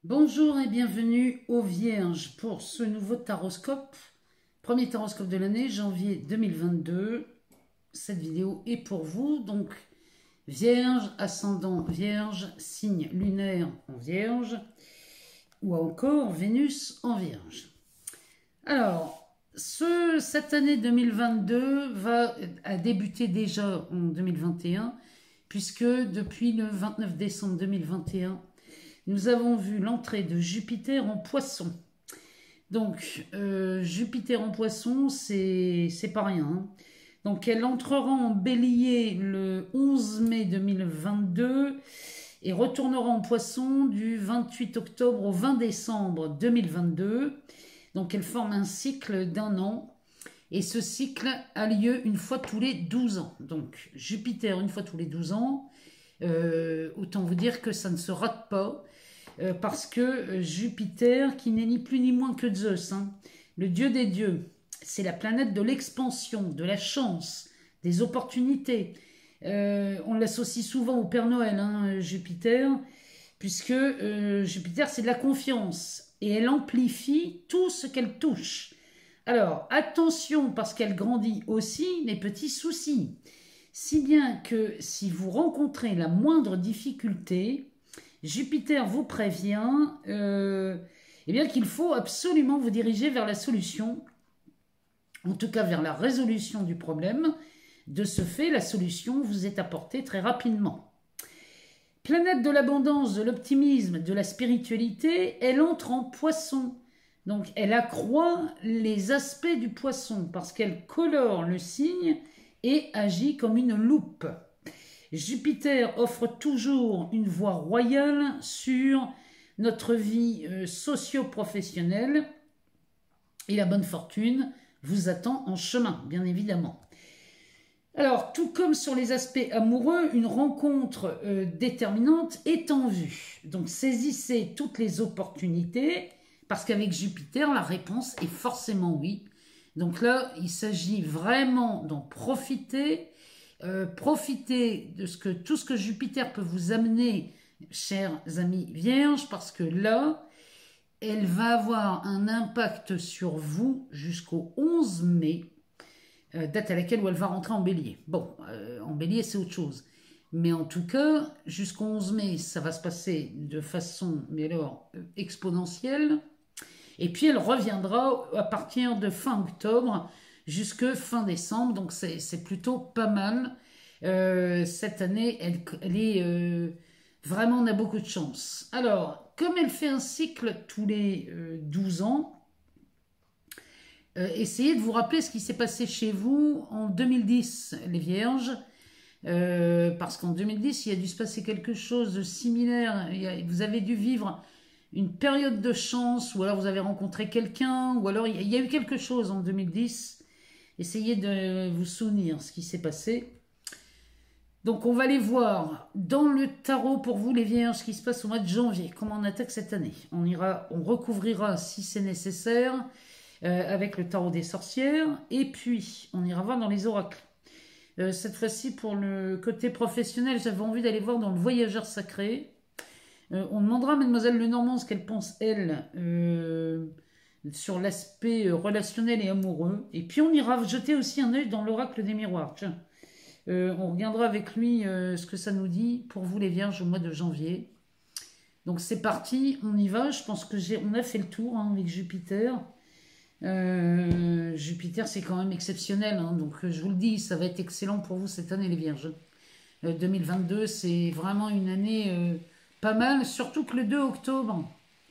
Bonjour et bienvenue aux Vierges pour ce nouveau taroscope. Premier taroscope de l'année, janvier 2022. Cette vidéo est pour vous. Donc, Vierge, ascendant Vierge, signe lunaire en Vierge ou encore Vénus en Vierge. Alors, cette année 2022 a débuté déjà en 2021 puisque depuis le 29 décembre 2021, nous avons vu l'entrée de Jupiter en Poisson. Donc, Jupiter en Poisson, c'est pas rien. Hein. Donc, elle entrera en Bélier le 11 mai 2022 et retournera en Poisson du 28 octobre au 20 décembre 2022. Donc, elle forme un cycle d'un an. Et ce cycle a lieu une fois tous les 12 ans. Donc, Jupiter une fois tous les 12 ans. Autant vous dire que ça ne se rate pas. Parce que Jupiter, qui n'est ni plus ni moins que Zeus, hein, le dieu des dieux, c'est la planète de l'expansion, de la chance, des opportunités. On l'associe souvent au Père Noël, hein, Jupiter, puisque Jupiter, c'est de la confiance, et elle amplifie tout ce qu'elle touche. Alors, attention, parce qu'elle grandit aussi les petits soucis. Si bien que si vous rencontrez la moindre difficulté, Jupiter vous prévient bien qu'il faut absolument vous diriger vers la solution, en tout cas vers la résolution du problème. De ce fait, la solution vous est apportée très rapidement. Planète de l'abondance, de l'optimisme, de la spiritualité, elle entre en Poisson. Donc elle accroît les aspects du Poisson parce qu'elle colore le signe et agit comme une loupe. Jupiter offre toujours une voie royale sur notre vie socio-professionnelle et la bonne fortune vous attend en chemin, bien évidemment. Alors, tout comme sur les aspects amoureux, une rencontre déterminante est en vue. Donc, saisissez toutes les opportunités parce qu'avec Jupiter, la réponse est forcément oui. Donc là, il s'agit vraiment d'en profiter. Profitez de tout ce que Jupiter peut vous amener, chers amis vierges, parce que là, elle va avoir un impact sur vous jusqu'au 11 mai, date à laquelle où elle va rentrer en bélier. Bon, en bélier, c'est autre chose. Mais en tout cas, jusqu'au 11 mai, ça va se passer de façon, mais alors, exponentielle. Et puis, elle reviendra à partir de fin octobre, jusque fin décembre, donc c'est plutôt pas mal. Cette année, elle est vraiment, on a beaucoup de chance. Alors, comme elle fait un cycle tous les 12 ans, essayez de vous rappeler ce qui s'est passé chez vous en 2010, les Vierges, parce qu'en 2010, il y a dû se passer quelque chose de similaire. Vous avez dû vivre une période de chance, ou alors vous avez rencontré quelqu'un, ou alors il y a eu quelque chose en 2010. Essayez de vous souvenir ce qui s'est passé. Donc on va aller voir dans le tarot pour vous les vierges ce qui se passe au mois de janvier, comment on attaque cette année. On recouvrira si c'est nécessaire avec le tarot des sorcières et puis on ira voir dans les oracles. Cette fois-ci pour le côté professionnel, j'avais envie d'aller voir dans le voyageur sacré. On demandera à Mademoiselle Lenormand ce qu'elle pense elle sur l'aspect relationnel et amoureux. Et puis on ira jeter aussi un œil dans l'oracle des miroirs. Tiens, on regardera avec lui ce que ça nous dit pour vous les vierges au mois de janvier. Donc c'est parti, on y va. Je pense que on a fait le tour hein, avec Jupiter. Jupiter c'est quand même exceptionnel. Hein, donc je vous le dis, ça va être excellent pour vous cette année les vierges. 2022 c'est vraiment une année pas mal. Surtout que le 2 octobre,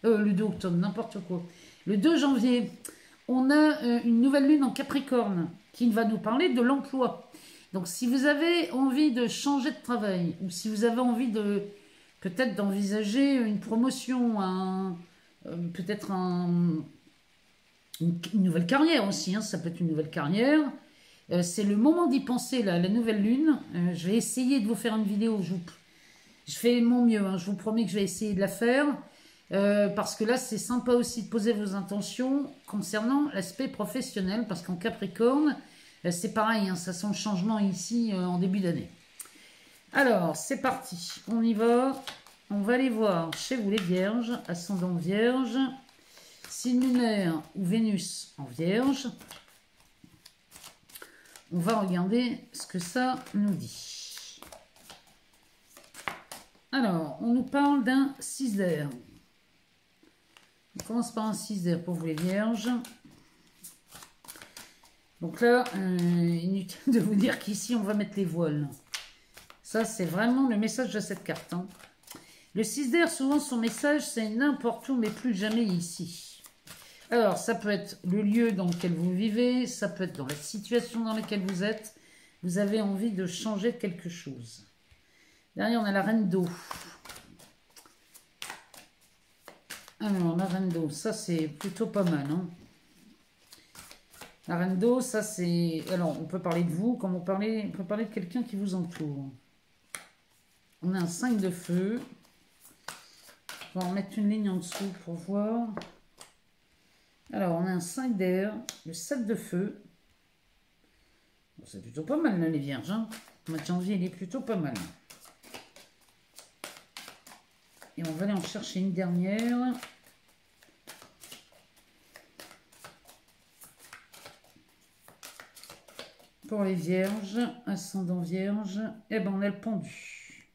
n'importe quoi. Le 2 janvier, on a une nouvelle lune en Capricorne qui va nous parler de l'emploi. Donc, si vous avez envie de changer de travail ou si vous avez envie de peut-être d'envisager une promotion, peut-être une nouvelle carrière aussi, hein, ça peut être une nouvelle carrière, c'est le moment d'y penser, là, la nouvelle lune. Je vais essayer de vous faire une vidéo, je fais mon mieux, hein, je vous promets que je vais essayer de la faire. Parce que là, c'est sympa aussi de poser vos intentions concernant l'aspect professionnel, parce qu'en Capricorne, c'est pareil, hein, ça sent le changement ici en début d'année. Alors, c'est parti, on y va. on va aller voir chez vous les vierges, ascendant vierge, signe lunaire ou Vénus en vierge. On va regarder ce que ça nous dit. Alors, on nous parle d'un 6 d'air. On commence par un 6 d'air pour vous les vierges. Donc là, inutile de vous dire qu'ici, on va mettre les voiles. Ça, c'est vraiment le message de cette carte. Hein. Le 6 d'air, souvent, son message, c'est n'importe où, mais plus jamais ici. Alors, ça peut être le lieu dans lequel vous vivez, ça peut être dans la situation dans laquelle vous êtes. Vous avez envie de changer quelque chose. Derrière, on a la reine d'eau. Alors, la reine d'eau, ça, c'est plutôt pas mal. Hein. La reine d'eau, ça, c'est... Alors, on peut parler de vous, comme on peut parler de quelqu'un qui vous entoure. On a un 5 de feu. On va en mettre une ligne en dessous pour voir. Alors, on a un 5 d'air, le 7 de feu. Bon, c'est plutôt pas mal, là, les vierges. Hein. Le mois de janvier, il est plutôt pas mal. Et on va aller en chercher une dernière. Pour les vierges, ascendant vierge, eh ben, on a le pendu.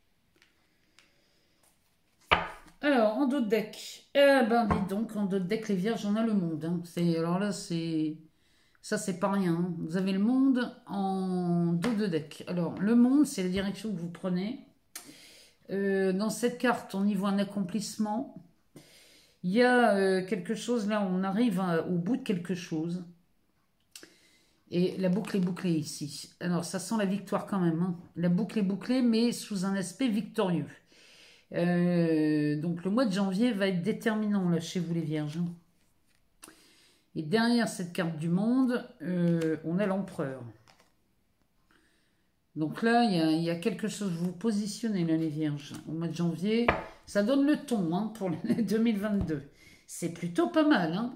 Alors, en dos de deck, eh ben, dites donc, en dos de deck, les vierges, on a le monde. Hein. Alors là, c'est... Ça, c'est pas rien. Hein. Vous avez le monde en dos de deck. Alors, le monde, c'est la direction que vous prenez. Dans cette carte, on y voit un accomplissement. Il y a quelque chose, là, on arrive au bout de quelque chose. Et la boucle est bouclée ici. Alors, ça sent la victoire quand même. Hein. La boucle est bouclée, mais sous un aspect victorieux. Donc, le mois de janvier va être déterminant, là, chez vous les vierges. Et derrière cette carte du monde, on a l'empereur. Donc là, il y a quelque chose, vous vous positionnez, là, les vierges. Au mois de janvier, ça donne le ton hein, pour l'année 2022. C'est plutôt pas mal, hein.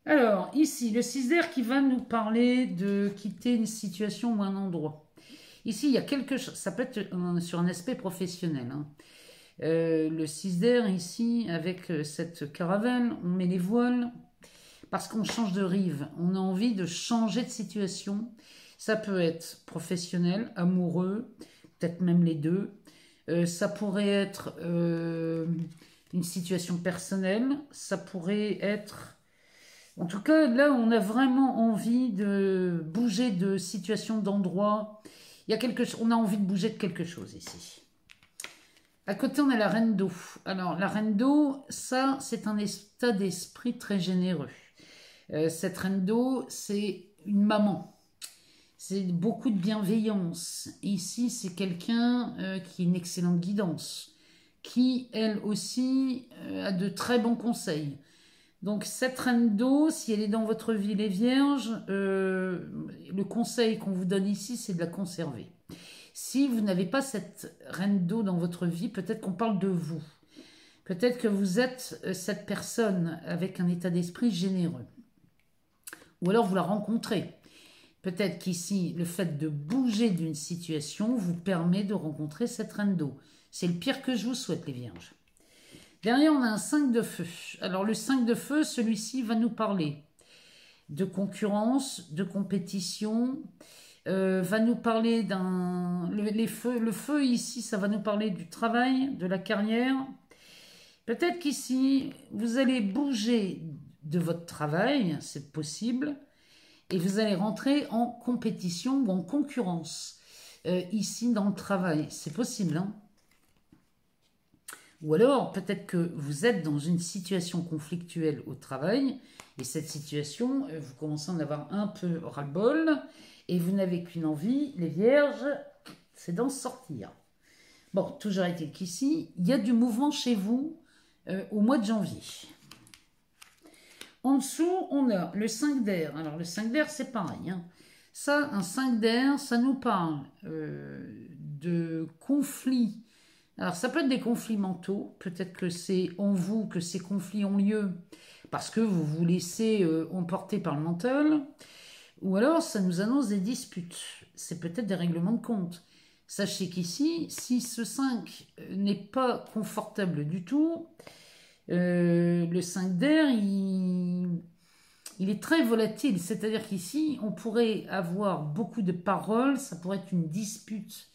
Alors, ici, le 6 d'air qui va nous parler de quitter une situation ou un endroit. Ici, il y a quelque chose, ça peut être sur un aspect professionnel. Hein. Le 6 d'air, ici, avec cette caravelle, on met les voiles parce qu'on change de rive. On a envie de changer de situation. Ça peut être professionnel, amoureux, peut-être même les deux. Ça pourrait être une situation personnelle. Ça pourrait être... En tout cas, là, on a vraiment envie de bouger de situation, d'endroit. Il y a on a envie de bouger de quelque chose ici. À côté, on a la reine d'eau. Alors, la reine d'eau, ça, c'est un état d'esprit très généreux. Cette reine d'eau, c'est une maman. C'est beaucoup de bienveillance. Ici, c'est quelqu'un qui a une excellente guidance, qui, elle aussi, a de très bons conseils. Donc, cette reine d'eau, si elle est dans votre vie, les vierges, le conseil qu'on vous donne ici, c'est de la conserver. Si vous n'avez pas cette reine d'eau dans votre vie, peut-être qu'on parle de vous. Peut-être que vous êtes cette personne avec un état d'esprit généreux. Ou alors vous la rencontrez. Peut-être qu'ici, le fait de bouger d'une situation vous permet de rencontrer cette reine d'eau. C'est le pire que je vous souhaite, les vierges. Derrière, on a un 5 de feu. Alors, le 5 de feu, celui-ci va nous parler de concurrence, de compétition, va nous parler d'un... Le feu, ici, ça va nous parler du travail, de la carrière. Peut-être qu'ici, vous allez bouger de votre travail, c'est possible, et vous allez rentrer en compétition ou en concurrence. Ici, dans le travail, c'est possible, hein. Ou alors, peut-être que vous êtes dans une situation conflictuelle au travail, et cette situation, vous commencez à en avoir un peu ras-le-bol, et vous n'avez qu'une envie, les vierges, c'est d'en sortir. Bon, toujours est-il qu'ici, il y a du mouvement chez vous au mois de janvier. En dessous, on a le 5 d'air. Alors, le 5 d'air, c'est pareil. Hein. Ça, un 5 d'air, ça nous parle de conflits. Alors, ça peut être des conflits mentaux. Peut-être que c'est en vous que ces conflits ont lieu parce que vous vous laissez emporter par le mental. Ou alors, ça nous annonce des disputes. C'est peut-être des règlements de compte. sachez qu'ici, si ce 5 n'est pas confortable du tout, le 5 d'air, il est très volatile. C'est-à-dire qu'ici, on pourrait avoir beaucoup de paroles, ça pourrait être une dispute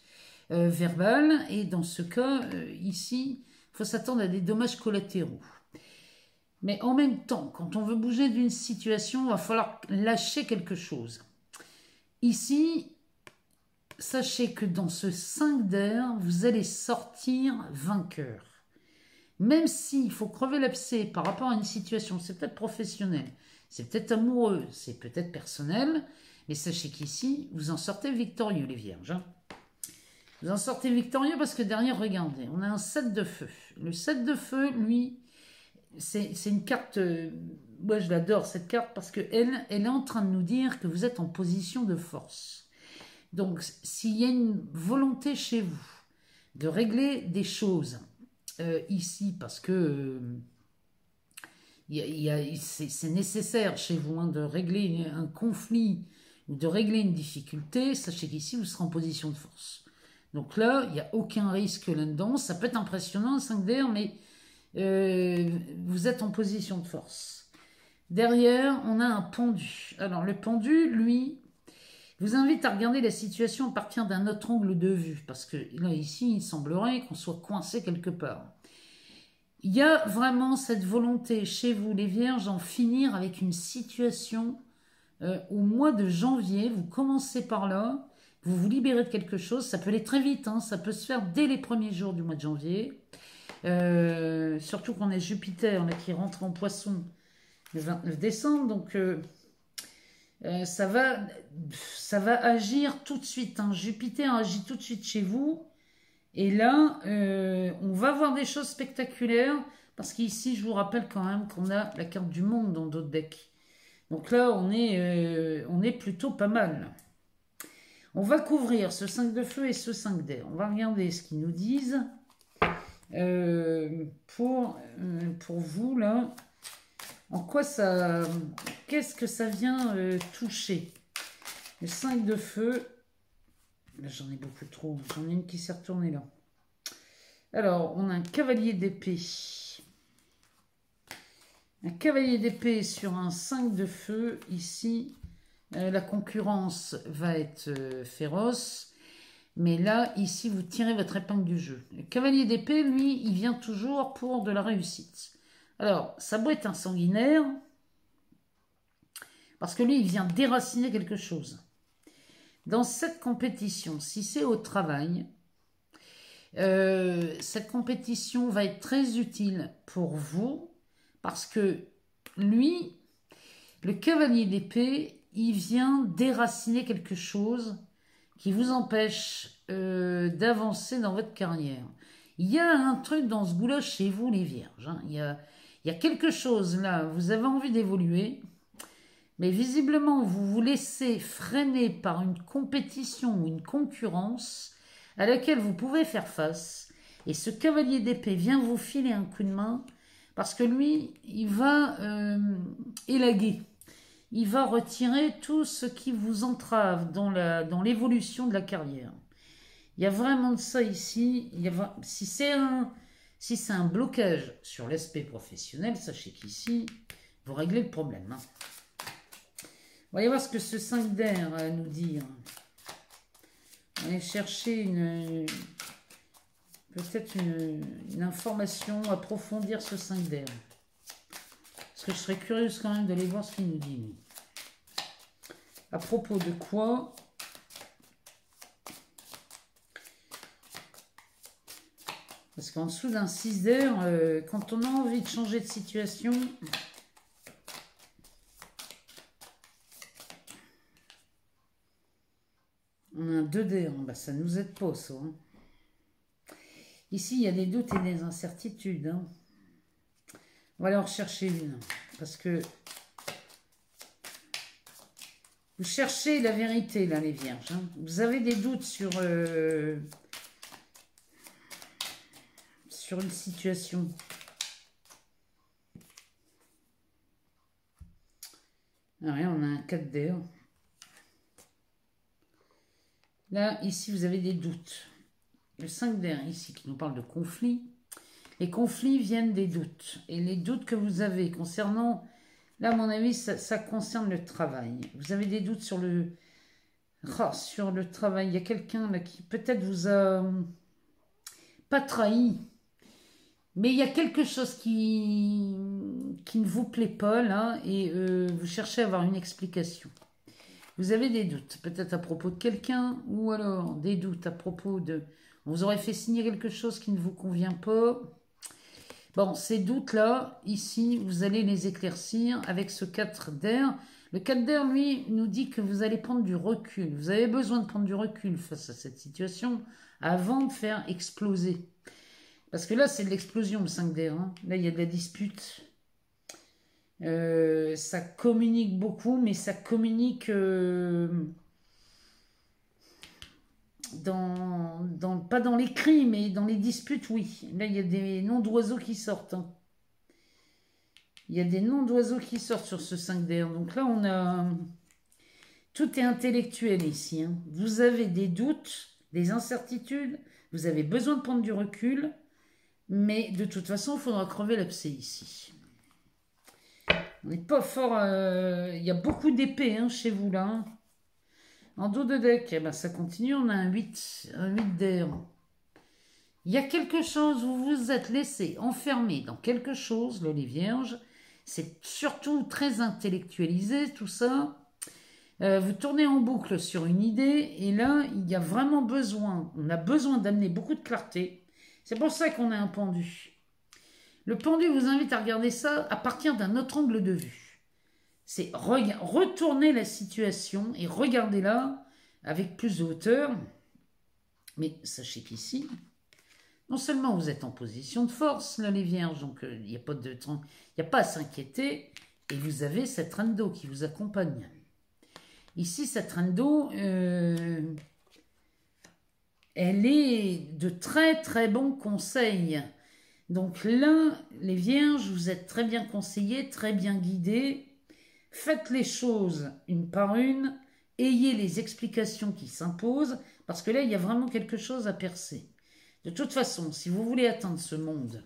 verbale, et dans ce cas, ici, il faut s'attendre à des dommages collatéraux. Mais en même temps, quand on veut bouger d'une situation, il va falloir lâcher quelque chose. Ici, sachez que dans ce 5 d'air, vous allez sortir vainqueur. Même s'il faut crever l'abcès par rapport à une situation, c'est peut-être professionnel, c'est peut-être amoureux, c'est peut-être personnel, mais sachez qu'ici, vous en sortez victorieux, les vierges. Hein. Vous en sortez victorieux parce que derrière, regardez, on a un 7 de feu. Le 7 de feu, lui, c'est une carte... moi, je l'adore, cette carte, parce qu'elle est en train de nous dire que vous êtes en position de force. Donc, s'il y a une volonté chez vous de régler des choses ici, parce que c'est nécessaire chez vous hein, de régler un conflit ou de régler une difficulté, sachez qu'ici, vous serez en position de force. Donc là, il n'y a aucun risque là-dedans. Ça peut être impressionnant, un 5 d'air, mais vous êtes en position de force. Derrière, on a un pendu. Alors, le pendu, lui, vous invite à regarder la situation à partir d'un autre angle de vue, parce que là, ici, il semblerait qu'on soit coincé quelque part. Il y a vraiment cette volonté chez vous, les vierges, d'en finir avec une situation au mois de janvier. Vous commencez par là, vous vous libérez de quelque chose. Ça peut aller très vite, hein, ça peut se faire dès les premiers jours du mois de janvier. Surtout qu'on est Jupiter là, qui rentre en poisson le 29 décembre. Donc, ça va agir tout de suite. Hein. Jupiter agit tout de suite chez vous. Et là, on va voir des choses spectaculaires. Parce qu'ici, je vous rappelle quand même qu'on a la carte du monde dans d'autres decks. Donc là, on est plutôt pas mal. On va couvrir ce 5 de feu et ce 5 d'air. On va regarder ce qu'ils nous disent. Pour vous, là, en quoi ça... Qu'est-ce que ça vient toucher? Le 5 de feu... Là, j'en ai beaucoup trop. J'en ai une qui s'est retournée là. Alors, on a un cavalier d'épée. Un cavalier d'épée sur un 5 de feu. Ici, la concurrence va être féroce. Mais là, ici, vous tirez votre épingle du jeu. Le cavalier d'épée, lui, il vient toujours pour de la réussite. Alors, ça doit être un sanguinaire. Parce que lui, il vient déraciner quelque chose. Dans cette compétition, si c'est au travail, cette compétition va être très utile pour vous. Parce que lui, le cavalier d'épée, il vient déraciner quelque chose qui vous empêche d'avancer dans votre carrière. Il y a un truc dans ce goût-là chez vous, les vierges. Hein. Il y a quelque chose là, vous avez envie d'évoluer, mais visiblement, vous vous laissez freiner par une compétition ou une concurrence à laquelle vous pouvez faire face. Et ce cavalier d'épée vient vous filer un coup de main parce que lui, il va élaguer. Il va retirer tout ce qui vous entrave dans l'évolution de la carrière. Il y a vraiment de ça ici. Si c'est un blocage sur l'aspect professionnel, sachez qu'ici, vous réglez le problème. Hein. On va aller voir ce que ce 5 d'air a à nous dire. On va aller chercher peut-être une information, approfondir ce 5 d'air. Parce que je serais curieuse quand même d'aller voir ce qu'il nous dit. À propos de quoi? Parce qu'en dessous d'un 6 d'air, quand on a envie de changer de situation, on a un 2 d'air. Bah, ça ne nous aide pas, ça. Hein. Ici, il y a des doutes et des incertitudes. Hein. On va aller en rechercher une. Parce que vous cherchez la vérité, là, les vierges. Hein. Vous avez des doutes sur une situation. Ah, rien, on a un 4 d'air. Là, ici, vous avez des doutes. Le 5 d'air, ici, qui nous parle de conflit. Les conflits viennent des doutes. Et les doutes que vous avez concernant... Là, à mon avis, ça concerne le travail. Vous avez des doutes sur sur le travail. Il y a quelqu'un là qui peut-être vous a pas trahi. Mais il y a quelque chose qui ne vous plaît pas, là. Et vous cherchez à avoir une explication. Vous avez des doutes, peut-être à propos de quelqu'un, ou alors des doutes à propos de... On vous aurait fait signer quelque chose qui ne vous convient pas. Bon, ces doutes-là, ici, vous allez les éclaircir avec ce 4 d'air. Le 4 d'air, lui, nous dit que vous allez prendre du recul. Vous avez besoin de prendre du recul face à cette situation avant de faire exploser. Parce que là, c'est de l'explosion, le 5 d'air. Hein. Là, il y a de la dispute. Ça communique beaucoup, mais ça communique pas dans les cris, mais dans les disputes, oui. Là, il y a des noms d'oiseaux qui sortent. Hein. Il y a des noms d'oiseaux qui sortent sur ce 5 d'air. Donc là, on a... Tout est intellectuel ici. Hein. Vous avez des doutes, des incertitudes, vous avez besoin de prendre du recul, mais de toute façon, il faudra crever l'abcès ici. On n'est pas fort... Il y a beaucoup d'épées hein, chez vous, là. Hein. En dos de deck, eh ben, ça continue, on a un 8 d'air. Il y a quelque chose, vous vous êtes laissé enfermer dans quelque chose, là, les vierges. C'est surtout très intellectualisé, tout ça. Vous tournez en boucle sur une idée, et là, il y a vraiment besoin, on a besoin d'amener beaucoup de clarté. C'est pour ça qu'on a un pendu. Le pendu vous invite à regarder ça à partir d'un autre angle de vue. C'est retourner la situation et regardez-la avec plus de hauteur. Mais sachez qu'ici, non seulement vous êtes en position de force, là les vierges, donc il n'y a pas à s'inquiéter, et vous avez cette reine d'eau qui vous accompagne. Ici, cette reine d'eau, elle est de très très bons conseils. Donc là, les vierges, vous êtes très bien conseillés, très bien guidés. Faites les choses une par une, ayez les explications qui s'imposent, parce que là, il y a vraiment quelque chose à percer. De toute façon, si vous voulez atteindre ce monde,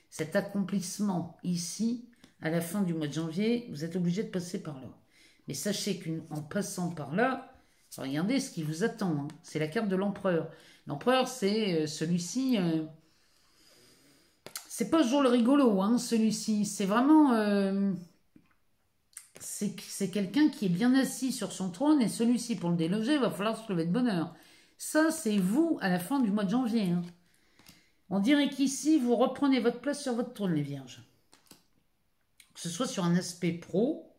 cet accomplissement ici, à la fin du mois de janvier, vous êtes obligé de passer par là. Mais sachez qu'en passant par là, regardez ce qui vous attend. Hein. C'est la carte de l'empereur. L'empereur, c'est celui-ci... c'est pas Joe le rigolo, hein, celui-ci. C'est vraiment... c'est quelqu'un qui est bien assis sur son trône et celui-ci, pour le déloger, il va falloir se lever de bonne heure. Ça, c'est vous à la fin du mois de janvier. Hein. On dirait qu'ici, vous reprenez votre place sur votre trône, les vierges. Que ce soit sur un aspect pro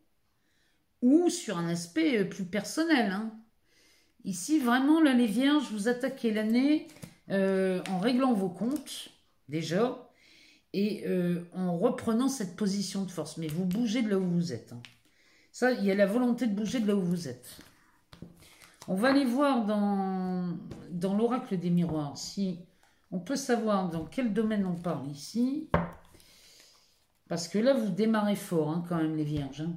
ou sur un aspect plus personnel. Hein. Ici, vraiment, là, les vierges, vous attaquez l'année en réglant vos comptes, déjà, et en reprenant cette position de force. Mais vous bougez de là où vous êtes. Hein. Ça, il y a la volonté de bouger de là où vous êtes. On va aller voir dans l'oracle des miroirs si on peut savoir dans quel domaine on parle ici. Parce que là, vous démarrez fort, hein, quand même, les vierges. Hein.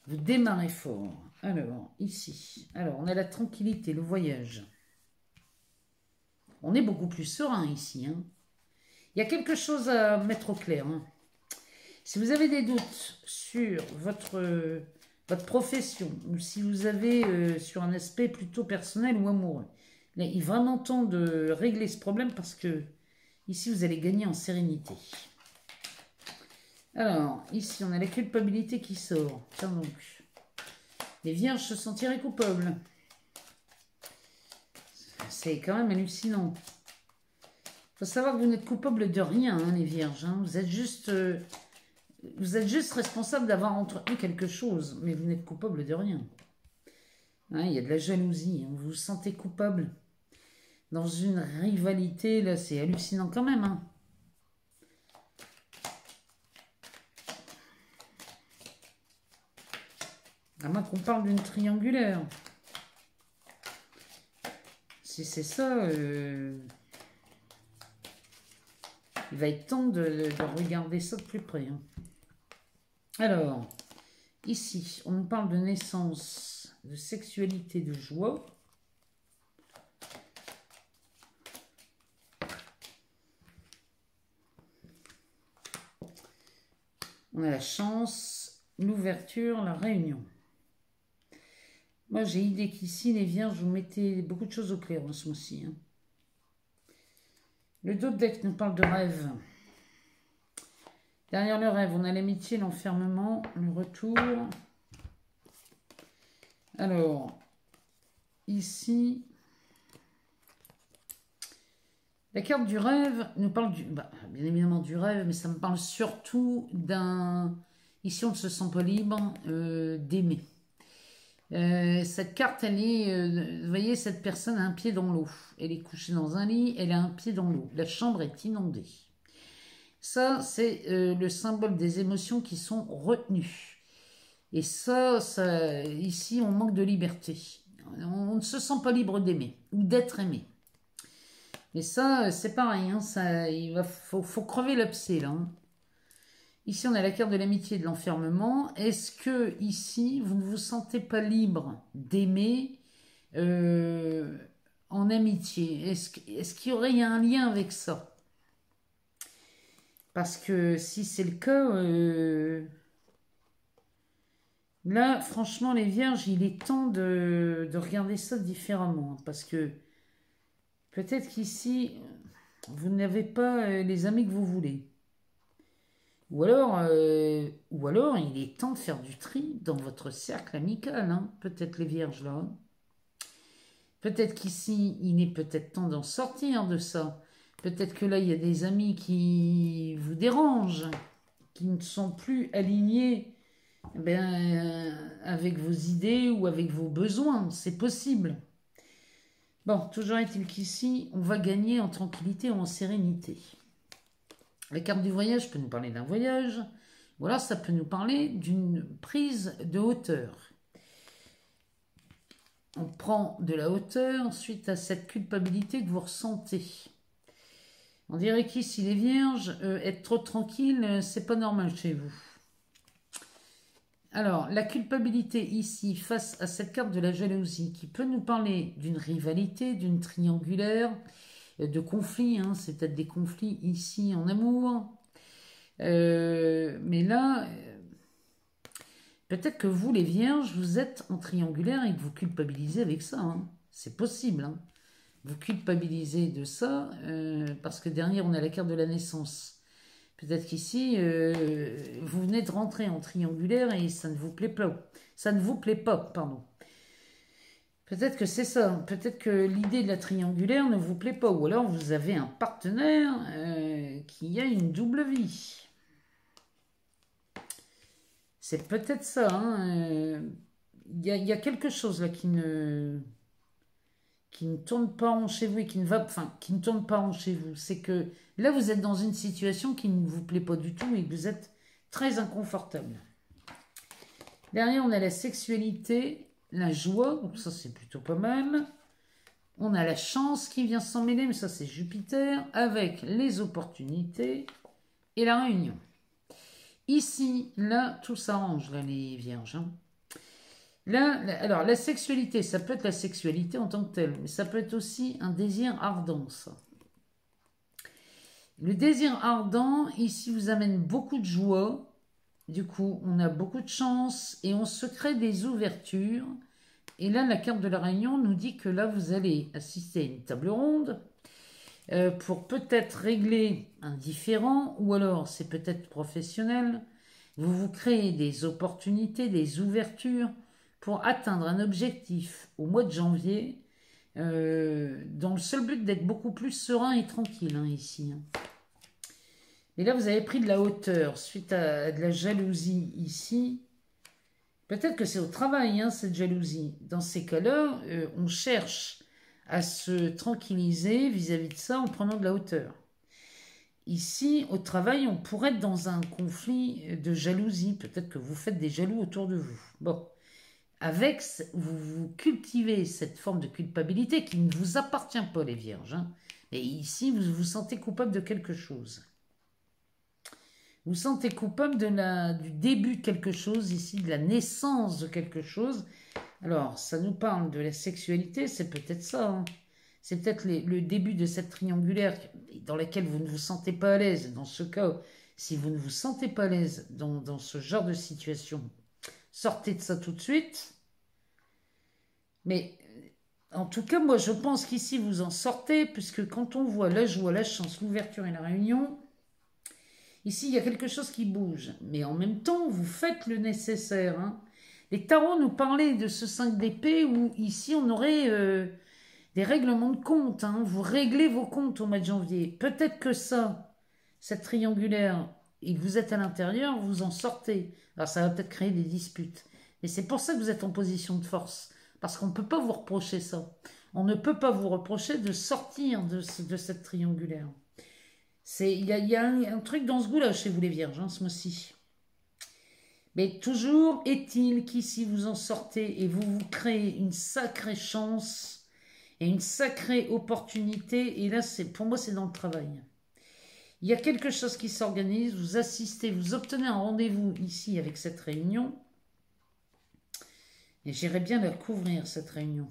Vous démarrez fort. Alors, ici. Alors, on a la tranquillité, le voyage. On est beaucoup plus serein ici. Hein. Il y a quelque chose à mettre au clair. Hein. Si vous avez des doutes sur votre profession, ou si vous avez sur un aspect plutôt personnel ou amoureux, là, il est vraiment temps de régler ce problème parce que ici, vous allez gagner en sérénité. Alors, ici, on a la culpabilité qui sort. Tiens donc. Les vierges se sentiraient coupables. C'est quand même hallucinant. Il faut savoir que vous n'êtes coupable de rien, hein, les vierges. Hein. Vous êtes juste responsable d'avoir entretenu quelque chose, mais vous n'êtes coupable de rien. Hein, il y a de la jalousie. Hein. Vous vous sentez coupable dans une rivalité. Là, c'est hallucinant quand même. Hein. À moins qu'on parle d'une triangulaire. Si c'est ça, il va être temps de regarder ça de plus près. Hein. Alors, ici, on nous parle de naissance. de sexualité, de joie. On a la chance, l'ouverture, la réunion. Moi, j'ai idée qu'ici, les vierges, vous mettez beaucoup de choses au clair en ce mois-ci. Hein. Le dos de deck nous parle de rêve. Derrière le rêve, on a l'amitié, l'enfermement, le retour. Alors, ici, la carte du rêve nous parle bien évidemment du rêve, mais ça me parle surtout d'un... Ici, on ne se sent pas libre d'aimer. Cette carte, elle est... vous voyez, cette personne a un pied dans l'eau. Elle est couchée dans un lit, elle a un pied dans l'eau. La chambre est inondée. Ça, c'est le symbole des émotions qui sont retenues. Et ça, ici, on manque de liberté. On ne se sent pas libre d'aimer ou d'être aimé. Mais ça, c'est pareil. Hein, faut crever l'abcès, là. Hein. Ici, on a la carte de l'amitié et de l'enfermement. Est-ce que, ici, vous ne vous sentez pas libre d'aimer en amitié? Est-ce qu'il y aurait un lien avec ça? Parce que si c'est le cas, là, franchement, les vierges, il est temps de regarder ça différemment. Parce que peut-être qu'ici, vous n'avez pas les amis que vous voulez. Ou alors, il est temps de faire du tri dans votre cercle amical. Hein, peut-être les vierges là. Peut-être qu'ici, il est peut-être temps d'en sortir de ça. Peut-être que là, il y a des amis qui vous dérangent, qui ne sont plus alignés avec vos idées ou avec vos besoins. C'est possible. Bon, toujours est-il qu'ici, on va gagner en tranquillité ou en sérénité. La carte du voyage peut nous parler d'un voyage, ou alors ça peut nous parler d'une prise de hauteur. On prend de la hauteur suite à cette culpabilité que vous ressentez. On dirait qu'ici, les vierges, être trop tranquille, c'est pas normal chez vous. Alors, la culpabilité ici, face à cette carte de la jalousie, qui peut nous parler d'une rivalité, d'une triangulaire, de conflits, hein, c'est peut-être des conflits ici en amour. Mais là, peut-être que vous, les vierges, vous êtes en triangulaire et que vous culpabilisez avec ça. Hein. C'est possible. Hein. Vous culpabilisez de ça, parce que derrière, on a la carte de la naissance. Peut-être qu'ici, vous venez de rentrer en triangulaire et ça ne vous plaît pas. Ça ne vous plaît pas, pardon. Peut-être que c'est ça. Peut-être que l'idée de la triangulaire ne vous plaît pas. Ou alors, vous avez un partenaire qui a une double vie. C'est peut-être ça. Hein. Il y a quelque chose là qui ne tourne pas rond chez vous et qui ne tourne pas rond chez vous. C'est que là, vous êtes dans une situation qui ne vous plaît pas du tout et que vous êtes très inconfortable. Derrière, on a la sexualité, la joie, donc ça c'est plutôt pas mal. On a la chance qui vient s'en mêler, mais ça c'est Jupiter, avec les opportunités et la réunion. Ici, là, tout s'arrange, là, les vierges. Hein. Là, alors, la sexualité, ça peut être la sexualité en tant que telle, mais ça peut être aussi un désir ardent, ça. Le désir ardent, ici, vous amène beaucoup de joie. Du coup, on a beaucoup de chance et on se crée des ouvertures. Et là, la carte de la réunion nous dit que là, vous allez assister à une table ronde pour peut-être régler un différend ou alors c'est peut-être professionnel. Vous vous créez des opportunités, des ouvertures pour atteindre un objectif au mois de janvier dans le seul but d'être beaucoup plus serein et tranquille hein, ici. Hein. Et là, vous avez pris de la hauteur suite à de la jalousie ici. Peut-être que c'est au travail, hein, cette jalousie. Dans ces cas-là, on cherche à se tranquilliser vis-à-vis de ça en prenant de la hauteur. Ici, au travail, on pourrait être dans un conflit de jalousie. Peut-être que vous faites des jaloux autour de vous. Bon, vous cultivez cette forme de culpabilité qui ne vous appartient pas, les vierges. Hein. Et ici, vous vous sentez coupable de quelque chose. Vous sentez coupable du début de quelque chose, ici, de la naissance de quelque chose, Alors, ça nous parle de la sexualité, c'est peut-être ça, hein. C'est peut-être le début de cette triangulaire dans laquelle vous ne vous sentez pas à l'aise. Dans ce cas, si vous ne vous sentez pas à l'aise dans ce genre de situation, sortez de ça tout de suite. Mais en tout cas, moi, je pense qu'ici, vous en sortez, puisque quand on voit la joie, la chance, l'ouverture et la réunion, ici, il y a quelque chose qui bouge. Mais en même temps, vous faites le nécessaire, hein. Les tarots nous parlaient de ce 5 d'épée où ici, on aurait des règlements de compte, hein. Vous réglez vos comptes au mois de janvier. Peut-être que ça, cette triangulaire, et que vous êtes à l'intérieur, vous en sortez. Alors, ça va peut-être créer des disputes. Et c'est pour ça que vous êtes en position de force. Parce qu'on ne peut pas vous reprocher ça. On ne peut pas vous reprocher de sortir de cette triangulaire. Il y a un truc dans ce goût-là chez vous les vierges, hein, ce mois-ci. Mais toujours est-il qu'ici vous en sortez et vous créez une sacrée chance et une sacrée opportunité. Et là, pour moi, c'est dans le travail. Il y a quelque chose qui s'organise, vous assistez, vous obtenez un rendez-vous ici avec cette réunion. Et j'irais bien la couvrir, cette réunion.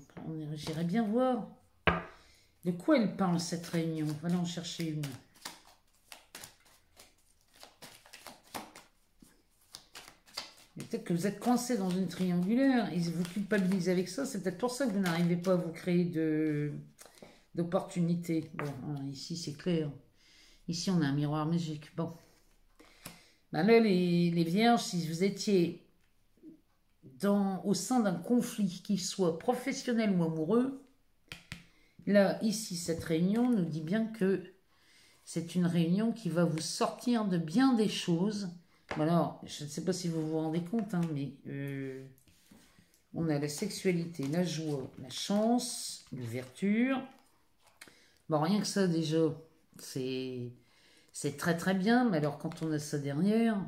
J'irais bien voir de quoi elle parle, cette réunion. On va aller en chercher une. Peut-être que vous êtes coincé dans une triangulaire et vous culpabilisez avec ça. C'est peut-être pour ça que vous n'arrivez pas à vous créer d'opportunités. Bon, ici, c'est clair. Ici, on a un miroir magique. Bon. Ben là, les vierges, si vous étiez au sein d'un conflit, qu'il soit professionnel ou amoureux, là, ici, cette réunion nous dit bien que c'est une réunion qui va vous sortir de bien des choses. Alors, je ne sais pas si vous vous rendez compte, hein, mais on a la sexualité, la joie, la chance, l'ouverture. Bon, rien que ça, déjà, c'est très très bien, mais alors quand on a ça derrière,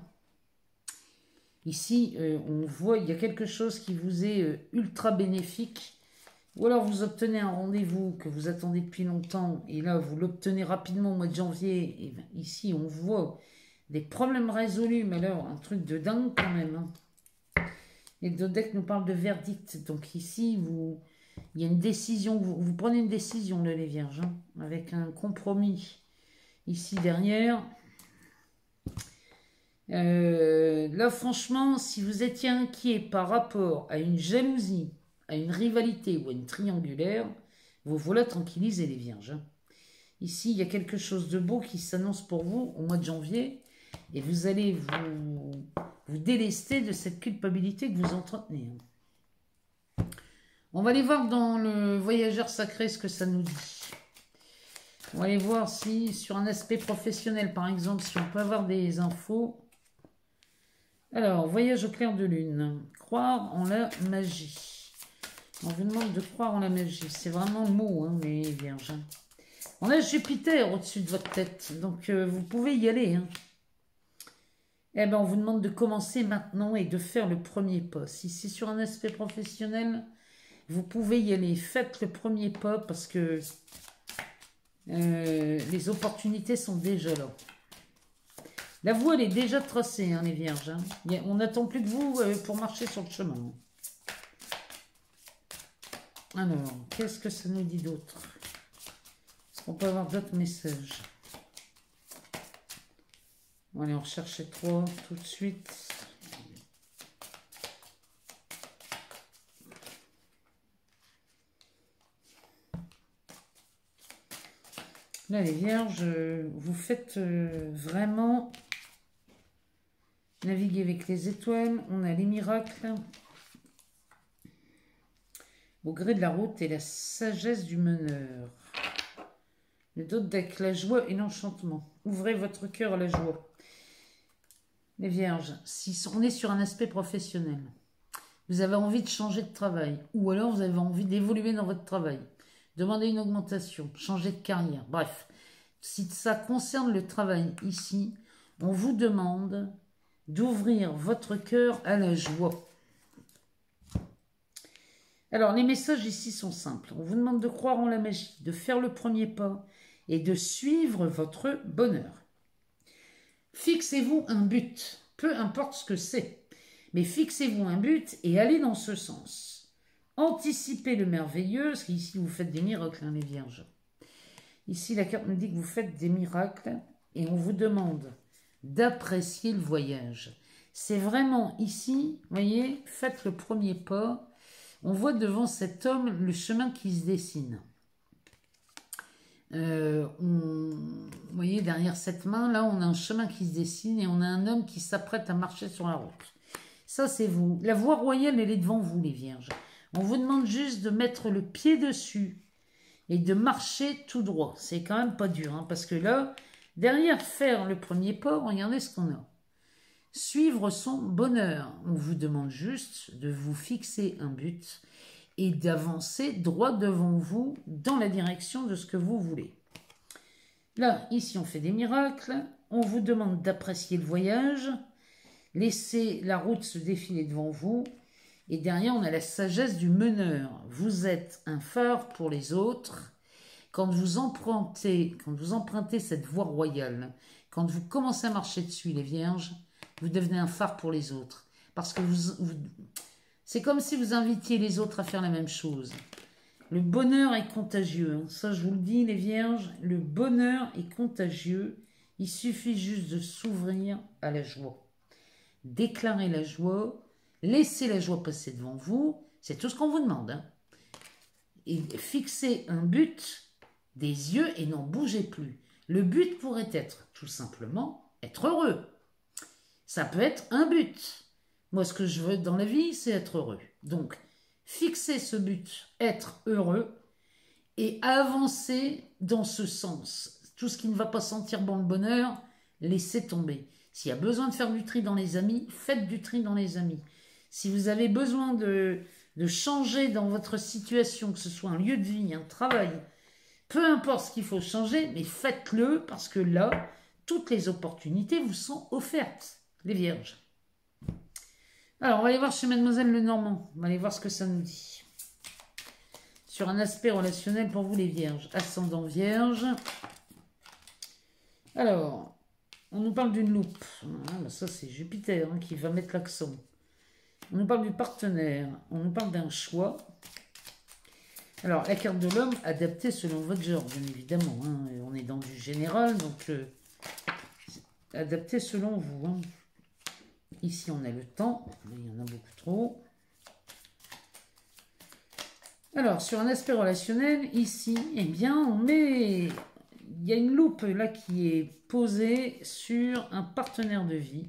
ici, on voit, il y a quelque chose qui vous est ultra bénéfique, ou alors vous obtenez un rendez-vous que vous attendez depuis longtemps, et là, vous l'obtenez rapidement au mois de janvier, et ben, ici, on voit des problèmes résolus, mais alors, un truc de dingue quand même, hein. Et le deck nous parle de verdict, donc ici, il y a une décision, vous prenez une décision, là, les vierges, hein, avec un compromis. Ici, derrière... là, franchement, si vous étiez inquiet par rapport à une jalousie, à une rivalité ou à une triangulaire, vous voilà tranquillisez les vierges, hein. Ici, il y a quelque chose de beau qui s'annonce pour vous au mois de janvier et vous allez vous délester de cette culpabilité que vous entretenez, hein. On va aller voir dans le voyageur sacré ce que ça nous dit. On va aller voir si, sur un aspect professionnel, par exemple, si on peut avoir des infos. Alors, voyage au clair de lune. Croire en la magie. On vous demande de croire en la magie. C'est vraiment le mot, hein, les vierges. On a Jupiter au-dessus de votre tête. Donc, vous pouvez y aller, hein. Eh bien, on vous demande de commencer maintenant et de faire le premier pas. Si c'est sur un aspect professionnel, vous pouvez y aller. Faites le premier pas parce que les opportunités sont déjà là. La voie, elle est déjà tracée, hein, les vierges, hein. On n'attend plus que vous pour marcher sur le chemin. Alors, qu'est-ce que ça nous dit d'autre? Est-ce qu'on peut avoir d'autres messages? On va aller en rechercher 3 tout de suite. Là, les vierges, vous faites vraiment... Naviguer avec les étoiles, on a les miracles, au gré de la route et la sagesse du meneur. Le dos de deck, la joie et l'enchantement. Ouvrez votre cœur à la joie. Les vierges, si on est sur un aspect professionnel, vous avez envie de changer de travail, ou alors vous avez envie d'évoluer dans votre travail, demander une augmentation, changer de carrière, bref. Si ça concerne le travail ici, on vous demande d'ouvrir votre cœur à la joie. Alors, les messages ici sont simples. On vous demande de croire en la magie, de faire le premier pas et de suivre votre bonheur. Fixez-vous un but, peu importe ce que c'est, mais fixez-vous un but et allez dans ce sens. Anticipez le merveilleux, parce qu'ici vous faites des miracles, hein, les vierges. Ici la carte nous dit que vous faites des miracles et on vous demande d'apprécier le voyage. C'est vraiment ici, vous voyez, faites le premier pas. On voit devant cet homme le chemin qui se dessine. Vous voyez, derrière cette main, là, on a un chemin qui se dessine et on a un homme qui s'apprête à marcher sur la route. Ça, c'est vous. La voie royale, elle est devant vous, les vierges. On vous demande juste de mettre le pied dessus et de marcher tout droit. C'est quand même pas dur, hein, parce que là, derrière faire le premier pas, regardez ce qu'on a. Suivre son bonheur. On vous demande juste de vous fixer un but et d'avancer droit devant vous dans la direction de ce que vous voulez. Là, ici, on fait des miracles. On vous demande d'apprécier le voyage. Laissez la route se défiler devant vous. Et derrière, on a la sagesse du meneur. Vous êtes un phare pour les autres. Quand vous empruntez cette voie royale, quand vous commencez à marcher dessus, les vierges, vous devenez un phare pour les autres. Parce que c'est comme si vous invitiez les autres à faire la même chose. Le bonheur est contagieux. Hein. Ça, je vous le dis, les vierges, le bonheur est contagieux. Il suffit juste de s'ouvrir à la joie. Déclarez la joie. Laissez la joie passer devant vous. C'est tout ce qu'on vous demande. Hein. Et fixez un but des yeux et n'en bougez plus. Le but pourrait être, tout simplement, être heureux. Ça peut être un but. Moi, ce que je veux dans la vie, c'est être heureux. Donc, fixez ce but, être heureux, et avancer dans ce sens. Tout ce qui ne va pas sentir bon le bonheur, laissez tomber. S'il y a besoin de faire du tri dans les amis, faites du tri dans les amis. Si vous avez besoin de changer dans votre situation, que ce soit un lieu de vie, un travail, peu importe ce qu'il faut changer, mais faites-le parce que là, toutes les opportunités vous sont offertes, les vierges. Alors, on va aller voir chez Mademoiselle Lenormand. On va aller voir ce que ça nous dit. Sur un aspect relationnel pour vous, les vierges. Ascendant vierge. Alors, on nous parle d'une loupe. Ah, ça, c'est Jupiter hein, qui va mettre l'accent. On nous parle du partenaire. On nous parle d'un choix. Alors, la carte de l'homme, adaptée selon votre genre, bien évidemment. Hein. On est dans du général, donc adapté selon vous. Hein. Ici, on a le temps. Il y en a beaucoup trop. Alors, sur un aspect relationnel, ici, eh bien, on met... Il y a une loupe là qui est posée sur un partenaire de vie.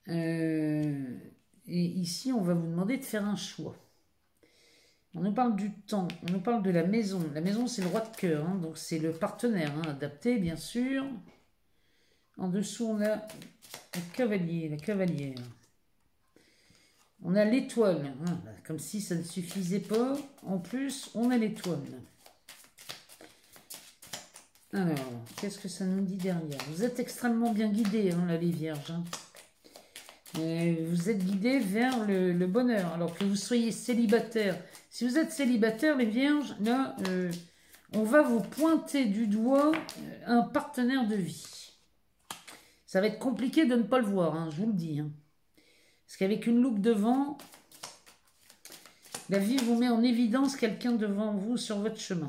Et ici, on va vous demander de faire un choix. On nous parle du temps, on nous parle de la maison. La maison, c'est le roi de cœur, hein, donc c'est le partenaire, hein, adapté, bien sûr. En dessous, on a le cavalier, la cavalière. On a l'étoile, hein, comme si ça ne suffisait pas. En plus, on a l'étoile. Alors, qu'est-ce que ça nous dit derrière? Vous êtes extrêmement bien guidés, hein, là, les vierges. Hein. Vous êtes guidés vers le bonheur. Alors que vous soyez célibataire. Si vous êtes célibataire, les vierges, là, on va vous pointer du doigt un partenaire de vie. Ça va être compliqué de ne pas le voir, hein, je vous le dis. Hein. Parce qu'avec une loupe devant, la vie vous met en évidence quelqu'un devant vous sur votre chemin.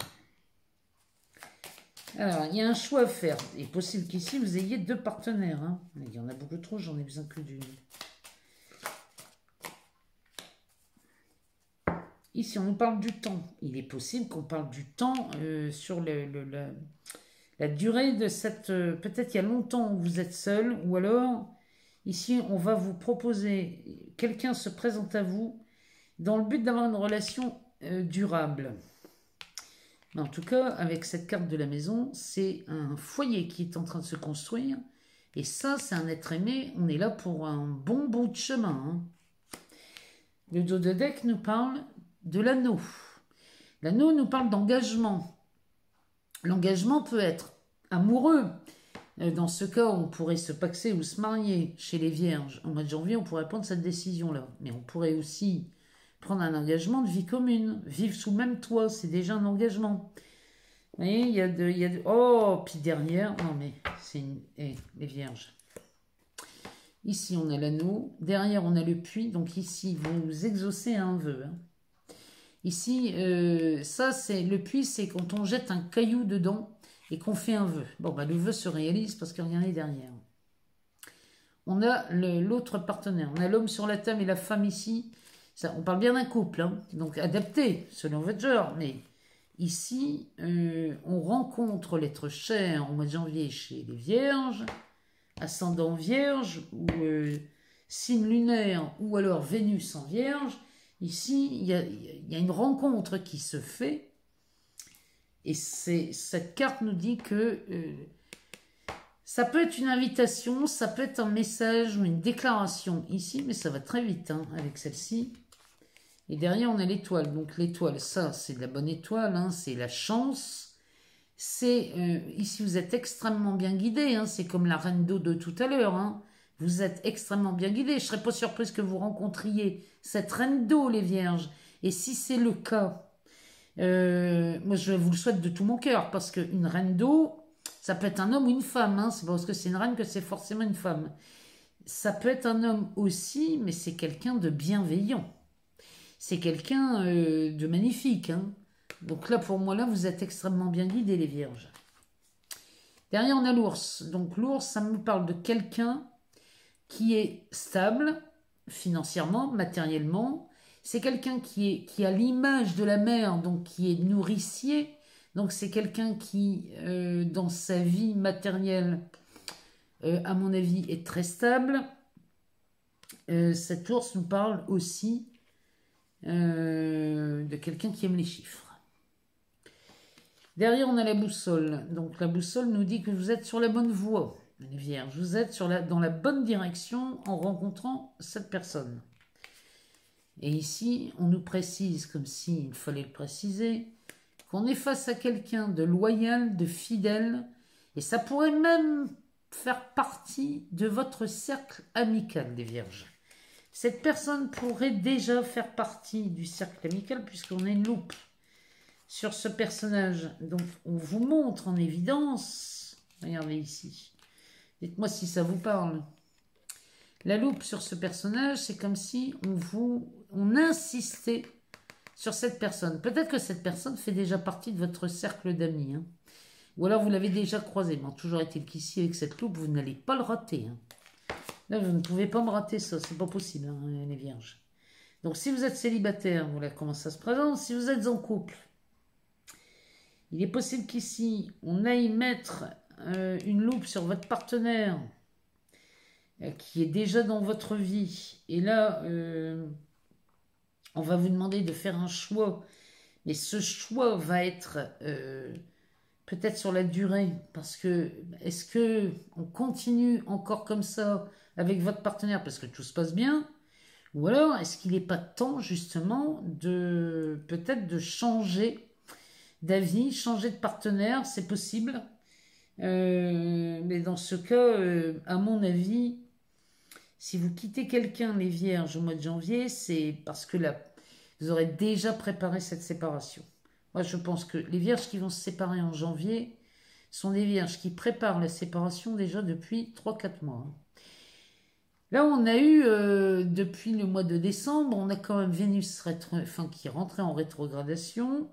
Alors, il y a un choix à faire. Il est possible qu'ici, vous ayez deux partenaires. Hein. Il y en a beaucoup trop, j'en ai besoin que d'une. Ici, on nous parle du temps. Il est possible qu'on parle du temps sur la durée de cette... Peut-être il y a longtemps où vous êtes seul, ou alors, ici, on va vous proposer... Quelqu'un se présente à vous dans le but d'avoir une relation durable. Mais en tout cas, avec cette carte de la maison, c'est un foyer qui est en train de se construire. Et ça, c'est un être aimé. On est là pour un bon bout de chemin. Hein. Le dos de deck nous parle de l'anneau. L'anneau nous parle d'engagement. L'engagement peut être amoureux. Dans ce cas, on pourrait se paxer ou se marier chez les vierges. En mois de janvier, on pourrait prendre cette décision-là. Mais on pourrait aussi prendre un engagement de vie commune. Vivre sous le même toit, c'est déjà un engagement. Vous voyez, il y a de... Oh, puis derrière... Non, mais c'est les vierges. Ici, on a l'anneau. Derrière, on a le puits. Donc ici, vous exaucez un vœu. Hein. Ici, ça, c'est le puits, c'est quand on jette un caillou dedans et qu'on fait un vœu. Bon, bah, le vœu se réalise parce que regardez derrière. On a l'autre partenaire. On a l'homme sur la table et la femme ici. Ça, on parle bien d'un couple, hein, donc adapté selon votre genre. Mais ici, on rencontre l'être cher au mois de janvier chez les Vierges, ascendant Vierge, ou signe lunaire, ou alors Vénus en Vierge. Ici, il y a une rencontre qui se fait. Et cette carte nous dit que ça peut être une invitation, ça peut être un message ou une déclaration ici, mais ça va très vite hein, avec celle-ci. Et derrière, on a l'étoile. Donc l'étoile, ça, c'est de la bonne étoile, hein, c'est la chance. C'est ici, vous êtes extrêmement bien guidé. Hein, c'est comme la reine d'eau de tout à l'heure. Hein. Vous êtes extrêmement bien guidé. Je ne serais pas surprise que vous rencontriez cette reine d'eau, les vierges. Et si c'est le cas, moi, je vous le souhaite de tout mon cœur, parce qu'une reine d'eau, ça peut être un homme ou une femme. Hein, c'est pas parce que c'est une reine que c'est forcément une femme. Ça peut être un homme aussi, mais c'est quelqu'un de bienveillant. C'est quelqu'un de magnifique. Hein. Donc là, pour moi, là, vous êtes extrêmement bien guidés, les vierges. Derrière, on a l'ours. Donc l'ours, ça me parle de quelqu'un qui est stable financièrement, matériellement. C'est quelqu'un qui a l'image de la mère, donc qui est nourricier. Donc c'est quelqu'un qui, dans sa vie matérielle, à mon avis, est très stable. Cet ours nous parle aussi de quelqu'un qui aime les chiffres. Derrière, on a la boussole. Donc la boussole nous dit que vous êtes sur la bonne voie, les vierges. Vous êtes dans la bonne direction en rencontrant cette personne. Et ici, on nous précise, comme s'il fallait le préciser, qu'on est face à quelqu'un de loyal, de fidèle, et ça pourrait même faire partie de votre cercle amical des vierges. Cette personne pourrait déjà faire partie du cercle amical puisqu'on a une loupe sur ce personnage. Donc, on vous montre en évidence, regardez ici, dites-moi si ça vous parle. La loupe sur ce personnage, c'est comme si on insistait sur cette personne. Peut-être que cette personne fait déjà partie de votre cercle d'amis. Hein. Ou alors vous l'avez déjà croisé. Mais toujours est-il qu'ici, avec cette loupe, vous n'allez pas le rater. Hein. Là, vous ne pouvez pas me rater ça. C'est pas possible, hein, les vierges. Donc, si vous êtes célibataire, voilà comment ça se présente. Si vous êtes en couple, il est possible qu'ici, on aille mettre une loupe sur votre partenaire qui est déjà dans votre vie. Et là, on va vous demander de faire un choix. Mais ce choix va être peut-être sur la durée. Parce que, est-ce qu'on continue encore comme ça avec votre partenaire parce que tout se passe bien? Ou alors, est-ce qu'il n'est pas temps, justement, peut-être de changer d'avis, changer de partenaire? C'est possible. Mais dans ce cas, à mon avis, si vous quittez quelqu'un, les vierges, au mois de janvier, c'est parce que là, vous aurez déjà préparé cette séparation. Moi, je pense que les vierges qui vont se séparer en janvier sont des vierges qui préparent la séparation déjà depuis 3-4 mois. Là, on a eu, depuis le mois de décembre, on a quand même Vénus qui est rentrée en rétrogradation,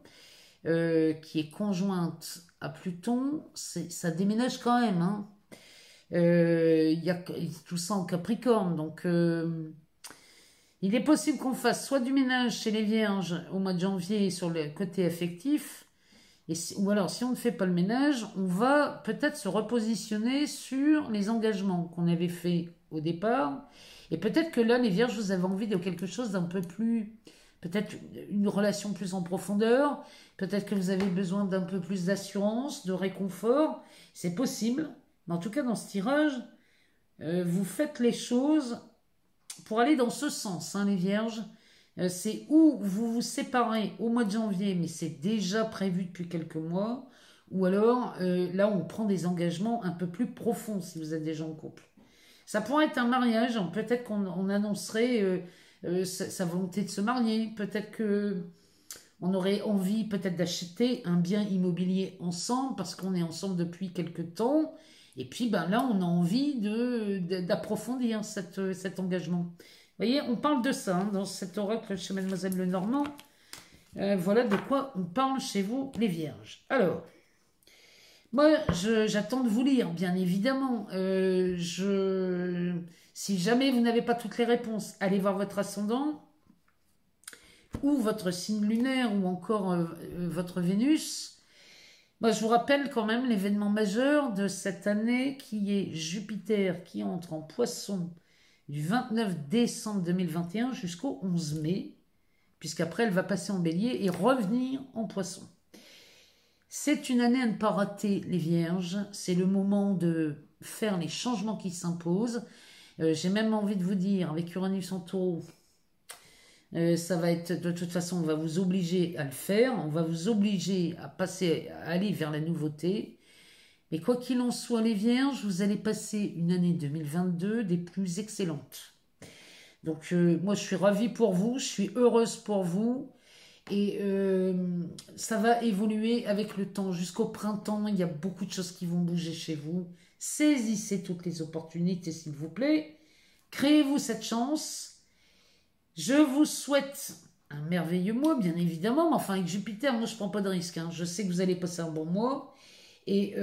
qui est conjointe à Pluton. Ça déménage quand même, hein. Y a tout ça en Capricorne, donc il est possible qu'on fasse soit du ménage chez les vierges au mois de janvier sur le côté affectif, ou alors si on ne fait pas le ménage, on va peut-être se repositionner sur les engagements qu'on avait fait au départ, et peut-être que là les vierges, vous avez envie de quelque chose d'un peu plus, peut-être une relation plus en profondeur, peut-être que vous avez besoin d'un peu plus d'assurance, de réconfort, c'est possible. Mais en tout cas, dans ce tirage, vous faites les choses pour aller dans ce sens, hein, les vierges. C'est où vous vous séparez au mois de janvier, mais c'est déjà prévu depuis quelques mois. Ou alors, là, on prend des engagements un peu plus profonds si vous êtes déjà en couple. Ça pourrait être un mariage. Peut-être qu'on annoncerait sa volonté de se marier. Peut-être qu'on aurait envie peut-être d'acheter un bien immobilier ensemble parce qu'on est ensemble depuis quelques temps. Et puis ben là, on a envie d'approfondir cet engagement. Vous voyez, on parle de ça hein, dans cet oracle chez Mademoiselle Lenormand. Voilà de quoi on parle chez vous, les Vierges. Alors, moi, j'attends de vous lire, bien évidemment. Si jamais vous n'avez pas toutes les réponses, allez voir votre ascendant ou votre signe lunaire ou encore votre Vénus. Moi, je vous rappelle quand même l'événement majeur de cette année qui est Jupiter qui entre en Poisson du 29 décembre 2021 jusqu'au 11 mai, puisqu'après elle va passer en Bélier et revenir en Poisson. C'est une année à ne pas rater, les Vierges. C'est le moment de faire les changements qui s'imposent. J'ai même envie de vous dire, avec Uranus en Taureau, ça va être, de toute façon, on va vous obliger à le faire. On va vous obliger à aller vers la nouveauté. Mais quoi qu'il en soit, les Vierges, vous allez passer une année 2022 des plus excellentes. Donc, moi, je suis ravie pour vous. Je suis heureuse pour vous. Et ça va évoluer avec le temps. Jusqu'au printemps, il y a beaucoup de choses qui vont bouger chez vous. Saisissez toutes les opportunités, s'il vous plaît. Créez-vous cette chance. Je vous souhaite un merveilleux mois, bien évidemment. Mais enfin, avec Jupiter, moi, je ne prends pas de risque. Hein. Je sais que vous allez passer un bon mois. Et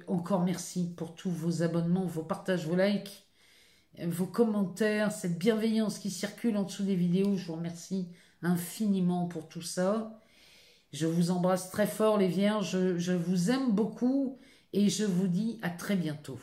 encore merci pour tous vos abonnements, vos partages, vos likes, vos commentaires, cette bienveillance qui circule en dessous des vidéos. Je vous remercie infiniment pour tout ça. Je vous embrasse très fort, les Vierges. Je vous aime beaucoup et je vous dis à très bientôt.